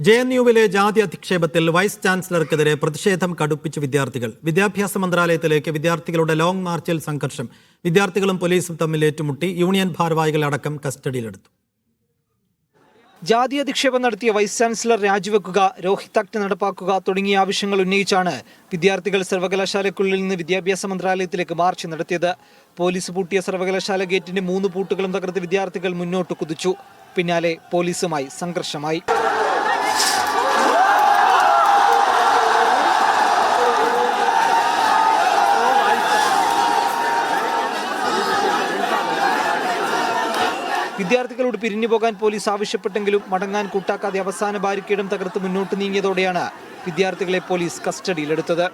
JNUവിലെ ജാതി അധിക്ഷേപത്തിൽ വൈസ് ചാൻസലർക്കെതിരെ പ്രതിഷേധം കടുപ്പിച്ച് വിദ്യാർത്ഥികൾ. വിദ്യാഭ്യാസ മന്ത്രാലയത്തിലേക്ക് വിദ്യാർത്ഥികളുടെ ലോങ് മാർച്ചിൽ സംഘർഷം. വിദ്യാർത്ഥികളും പോലീസും തമ്മിൽ ഏറ്റുമുട്ടി. യൂണിയൻ ഭാരവാഹികളടക്കം കസ്റ്റഡിയിലെടുത്തു. ജാതി അധിക്ഷേപം നടത്തിയ വൈസ് ചാൻസലർ രാജിവെക്കുക, രോഹിത് ആക്ട് നടപ്പാക്കുക തുടങ്ങിയ ആവശ്യങ്ങൾ ഉന്നയിച്ചാണ് വിദ്യാർത്ഥികൾ സർവകലാശാലയ്ക്കുള്ളിൽ നിന്ന് വിദ്യാഭ്യാസ മന്ത്രാലയത്തിലേക്ക് മാർച്ച് നടത്തിയത്. പോലീസ് പൂട്ടിയ സർവകലാശാല ഗേറ്റിന്റെ 3 പൂട്ടുകളും തകർത്ത് വിദ്യാർത്ഥികൾ മുന്നോട്ട് കുതിച്ചു. പിന്നാലെ പോലീസുമായി സംഘർഷമായി. വിദ്യാർത്ഥികളോട് പിരിഞ്ഞു പോകാൻ പോലീസ് ആവശ്യപ്പെട്ടെങ്കിലും മടങ്ങാൻ കൂട്ടാക്കാതെ അവസാന ബാരിക്കേഡും തകർത്ത് മുന്നോട്ട് നീങ്ങിയതോടെയാണ് വിദ്യാർത്ഥികളെ പോലീസ് കസ്റ്റഡിയിലെടുത്തത്.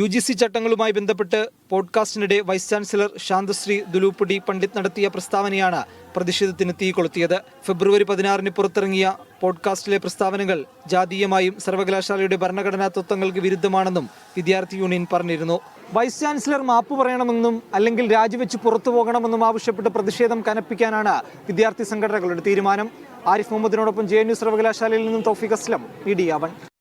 UGC ചട്ടങ്ങളുമായി ബന്ധപ്പെട്ട് പോഡ്കാസ്റ്റിനിടെ വൈസ് ചാൻസലർ ശാന്തശ്രീ ദുലൂപ്പടി പണ്ഡിറ്റ് നടത്തിയ പ്രസ്താവനയാണ് പ്രതിഷേധത്തിന് തീ കൊളുത്തിയത്. ഫെബ്രുവരി 16-ന് പുറത്തിറങ്ങിയ പോഡ്കാസ്റ്റിലെ പ്രസ്താവനകൾ ജാതീയമായും സർവകലാശാലയുടെ ഭരണഘടനാ തത്വങ്ങൾക്ക് വിരുദ്ധമാണെന്നും വിദ്യാർത്ഥി യൂണിയൻ പറഞ്ഞിരുന്നു. വൈസ് ചാൻസലർ മാപ്പ് പറയണമെന്നും അല്ലെങ്കിൽ രാജിവെച്ച് പുറത്തു പോകണമെന്നും ആവശ്യപ്പെട്ട് പ്രതിഷേധം കനപ്പിക്കാനാണ് വിദ്യാർത്ഥി സംഘടനകളുടെ തീരുമാനം. ആരിഫ് മുഹമ്മദിനോടൊപ്പം JNU സർവകലാശാലയിൽ നിന്നും തൗഫീഖ് അസ്ലം, മീഡിയ 1.